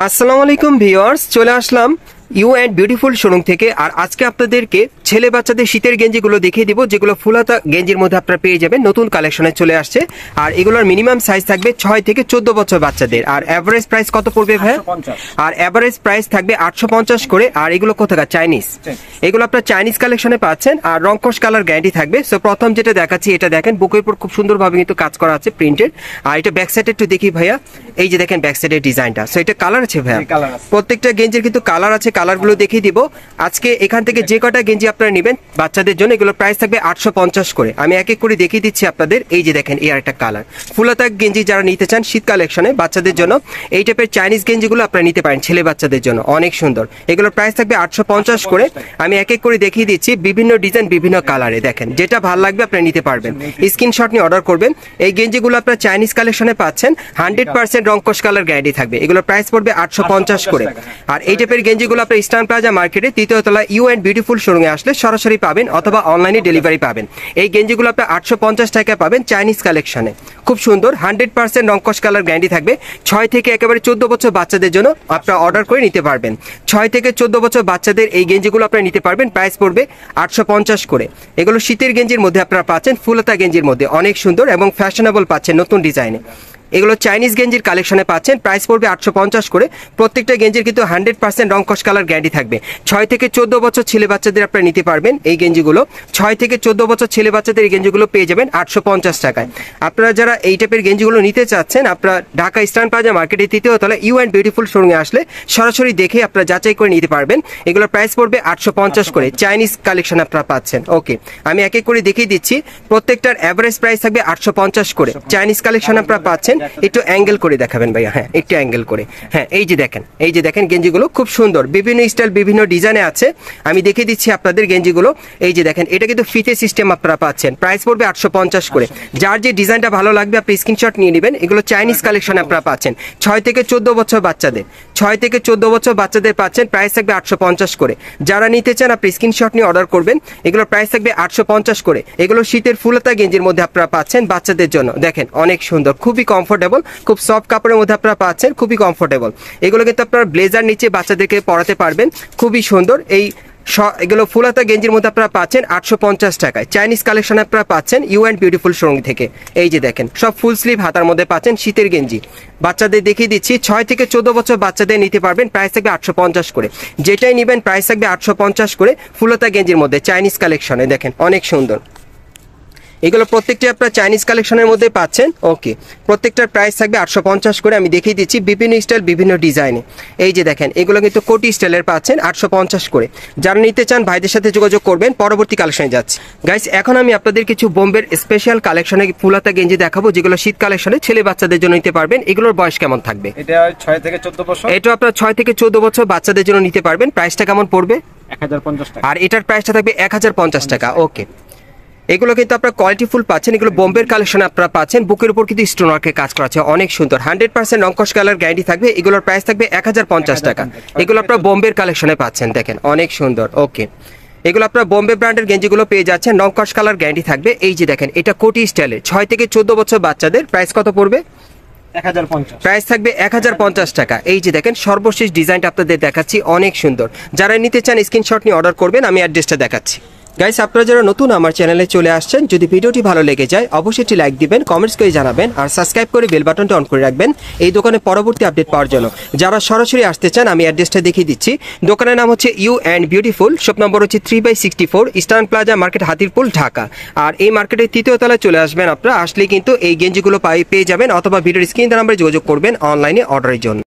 আসসালামু আলাইকুম ভিউয়ার্স, চলে আসলাম ইউ অ্যান্ড বিউটিফুল শোরুম থেকে। আর আজকে আপনাদেরকে ছেলে বাচ্চাদের শীতের গেঞ্জিগুলো দেখিয়ে দিব, যেগুলো ফুলাতা গেঞ্জির মধ্যে আপনারা পেয়ে যাবেন। নতুন কালেকশনে চলে আসছে। আর এগুলোর মিনিমাম সাইজ থাকবে 6 থেকে 14 বছর বাচ্চাদের। আর এভারেজ প্রাইস কত পড়বে ভাই? আর এভারেজ প্রাইস থাকবে 850 করে। আর এগুলো কোথাকার? চাইনিজ। এগুলো আপনার চাইনিজ কালেকশনে পাচ্ছেন। আর রংকশ কালার গ্যারান্টি থাকবে। সো প্রথম যেটা দেখাচ্ছি, এটা দেখেন বুকের উপর খুব সুন্দরভাবে কিন্তু কাজ করা আছে প্রিন্টেড। আর এটা ব্যাক সাইডে একটু দেখি ভাইয়া, এই যে দেখেন ব্যাক সাইডের ডিজাইনটা। সো এটা কালার আছে ভাইয়া, প্রত্যেকটা গেঞ্জির কিন্তু কালার আছে। কালারগুলো দেখিয়ে দিব। আজকে এখান থেকে যে কটা গেঞ্জি আপনারা নেবেন বাচ্চাদের জন্য, এগুলো প্রাইস থাকবে 850 করে। আমি এক এক করে দেখিয়ে দিচ্ছি আপনাদের। এই যে দেখেন, এই একটা কালার ফুলাতা গেঞ্জি যারা নিতে চান শীত কালেকশনে বাচ্চাদের জন্য, এই টাইপের চাইনিজ গেঞ্জিগুলো আপনারা নিতে পারেন ছেলে বাচ্চাদের জন্য, অনেক সুন্দর। এগুলোর প্রাইস থাকবে 850 করে। আমি এক এক করে দেখিয়ে দিচ্ছি, বিভিন্ন ডিজাইন বিভিন্ন কালারে। দেখেন যেটা ভালো লাগবে আপনারা নিতে পারবেন, স্ক্রিনশট নিয়ে অর্ডার করবেন। এই গেঞ্জিগুলো আপনারা চাইনিজ কালেকশনে পাচ্ছেন, 100% রংকশ কালার গ্যারান্টি থাকবে। এগুলোর প্রাইস পড়বে 850 করে। আর এই টাইপের গেঞ্জিগুলো আপনারা ইস্টার্ন প্লাজা মার্কেটে 3য় তলা ইউ অ্যান্ড বিউটিফুল শোরুমে আসলে সরাসরি পাবেন, অথবা অনলাইনে ডেলিভারি পাবেন। এই গেঞ্জিগুলো আপনার 850 টাকা পাবেন চাইনিজ কালেকশনে। খুব সুন্দর, 100% রংকশ কালার গ্যারান্টি থাকবে। 6 থেকে একেবারে 14 বছর বাচ্চাদের জন্য আপনারা অর্ডার করে নিতে পারবেন। 6 থেকে 14 বছর বাচ্চাদের এই গেঞ্জিগুলো আপনারা নিতে পারবেন। প্রাইস পড়বে 850 করে। এগুলো শীতের গেঞ্জির মধ্যে আপনারা পাচ্ছেন, ফুলতা গেঞ্জির মধ্যে অনেক সুন্দর এবং ফ্যাশনেবল পাচ্ছেন নতুন ডিজাইনে। এগুলো চাইনিজ গেঞ্জির কালেকশনে পাচ্ছেন। প্রাইস পড়বে 850 করে। প্রত্যেকটা গেঞ্জির কিন্তু 100% রংকশ কালার গ্যারান্টি থাকবে। 6 থেকে 14 বছর ছেলে বাচ্চাদের আপনারা নিতে পারবেন এই গেঞ্জিগুলো। 6 থেকে 14 বছর ছেলে বাচ্চাদের এই গেঞ্জিগুলো পেয়ে যাবেন 850 টাকায়। আপনারা যারা এই টাইপের গেঞ্জিগুলো নিতে চাচ্ছেন, আপনারা ঢাকা ইস্টার্ন প্লাজা মার্কেটের 3য় তলা ইউ অ্যান্ড বিউটিফুল শোরুমে আসলে সরাসরি দেখে আপনারা যাচাই করে নিতে পারবেন। এগুলোর প্রাইস পড়বে 850 করে। চাইনিজ কালেকশন আপনারা পাচ্ছেন। ওকে, আমি এক এক করে দেখিয়ে দিচ্ছি। প্রত্যেকটার এভারেজ প্রাইস থাকবে 850 করে। চাইনিজ কালেকশন আপনারা পাচ্ছেন। একটু অ্যাঙ্গেল করে দেখাবেন ভাইয়া, হ্যাঁ একটু অ্যাঙ্গেল করে। হ্যাঁ এই যে দেখেন, এই যে দেখেন গেঞ্জিগুলো খুব সুন্দর, বিভিন্ন স্টাইল বিভিন্ন ডিজাইনে আছে। আমি দেখিয়ে দিচ্ছি আপনাদের গেঞ্জিগুলো। এই যে দেখেন, এটা কিন্তু ফিতে সিস্টেম আপনারা পাচ্ছেন। প্রাইস পড়বে 850 করে। যার যে ডিজাইনটা ভালো লাগবে আপনি স্ক্রিনশট নিয়ে নেবেন। এগুলো চাইনিজ কালেকশন আপনারা পাচ্ছেন। 6 থেকে 14 বছর বাচ্চাদের, 6 থেকে 14 বছর বাচ্চাদের পাচ্ছেন। প্রাইস থাকবে 850 করে। যারা নিতে চান আপনি স্ক্রিনশট নিয়ে অর্ডার করবেন। এগুলোর প্রাইস থাকবে 850 করে। এগুলো শীতের ফুলতা গেঞ্জির মধ্যে আপনারা পাচ্ছেন বাচ্চাদের জন্য। দেখেন অনেক সুন্দর, খুবই কমফোর্টেবল, খুব সফট কাপড়ের মধ্যে আপনারা পাচ্ছেন, খুবই কমফোর্টেবল। এগুলো কিন্তু আপনারা ব্লেজার নিচে বাচ্চাদেরকে পরাতে পারবেন, খুবই সুন্দর। এগুলো ফুলাতা গেঞ্জির মধ্যে আপনারা পাচ্ছেন 850 টাকায়। চাইনিজ কালেকশন আপনারা পাচ্ছেন ইউ অ্যান্ড বিউটিফুল শোরুম থেকে। এই যে দেখেন, সব ফুল স্লিভ হাতার মধ্যে পাচ্ছেন শীতের গেঞ্জি। বাচ্চাদের দেখিয়ে দিচ্ছি, 6 থেকে 14 বছর বাচ্চাদের নিতে পারবেন। প্রাইস থাকবে 850 করে। যেটাই নেবেন প্রাইস থাকবে 850 করে। ফুলতা গেঞ্জির মধ্যে চাইনিজ কালেকশনে দেখেন অনেক সুন্দর। এগুলো প্রত্যেকটি আপনারা চাইনিজ কালেকশনের মধ্যে পাচ্ছেন। ওকে, প্রত্যেকটার প্রাইস থাকবে 850 করে। আমি দেখিয়ে দিচ্ছি বিভিন্ন স্টাইল বিভিন্ন ডিজাইনে। এই যে দেখেন, এগুলো কিন্তু কোটি স্টাইলের পাচ্ছেন 850 করে। যারা নিতে চান ভাইদের সাথে যোগাযোগ করবেন। পরবর্তী কালেকশনে যাচ্ছি গাইস। এখন আমি আপনাদের কিছু বোম্বের স্পেশাল কালেকশনে ফুলাতা গেঞ্জি দেখাবো, যেগুলো শীত কালেকশনে ছেলে বাচ্চাদের জন্য নিতে পারবেন। এগুলোর বয়স কেমন থাকবে? এটা 6 থেকে 14 বছর। এটা আপনারা 6 থেকে 14 বছর বাচ্চাদের জন্য নিতে পারবেন। প্রাইসটা কেমন পড়বে? 1050 টাকা। আর এটার প্রাইসটা থাকবে 1050 টাকা। ওকে, এগুলো কিন্তু আপনারা কোয়ালিটি ফুল পাচ্ছেন। এগুলো বোম্বের কালেকশন আপনারা পাচ্ছেন। বুকের উপর কিন্তু স্টোন ওয়ার্কের কাজ করা আছে, অনেক সুন্দর। 100% রংকশ কালার গ্যারান্টি থাকবে। এগুলোর প্রাইস থাকবে 1050 টাকা। এগুলো আপনারা বোম্বের কালেকশনে পাচ্ছেন, দেখেন অনেক সুন্দর। ওকে, এগুলো আপনারা বোম্বে ব্র্যান্ডের গেঞ্জিগুলো পেয়ে যাচ্ছেন, রংকশ কালার গ্যারান্টি থাকবে। এই যে দেখেন, এটা কোটি স্টাইলের 6 থেকে 14 বছর বাচ্চাদের। প্রাইস কত পড়বে? 1050। প্রাইস থাকবে 1050 টাকা। এই যে দেখেন, সর্বশেষ ডিজাইনটা আপনাদের দেখাচ্ছি, অনেক সুন্দর। যারা নিতে চান স্ক্রিনশট নিয়ে অর্ডার করবেন। আমি অ্যাড্রেসটা দেখাচ্ছি গাইস। আপনারা যারা নতুন আমার চ্যানেলে চলে আসছেন, যদি ভিডিওটি ভালো লেগে যায় অবশ্যই একটি লাইক দিবেন, কমেন্টস করে জানাবেন, আর সাবস্ক্রাইব করে বেল বাটনটা অন করে রাখবেন এই দোকানে পরবর্তী আপডেট পাওয়ার জন্য। যারা সরাসরি আসতে চান আমি অ্যাড্রেসটা দেখিয়ে দিচ্ছি। দোকানের নাম হচ্ছে you and beautiful, shop number হচ্ছে 3/64 Eastern Plaza market, Hatirpool, Dhaka. আর এই মার্কেটের 3য় তলায় চলে আসবেন আপনারা। আসলে কিন্তু এই গেঞ্জিগুলো পেয়ে যাবেন, অথবা ভিডিওর স্ক্রিন নাম্বারে যোগাযোগ করবেন অনলাইনে অর্ডারের জন্য।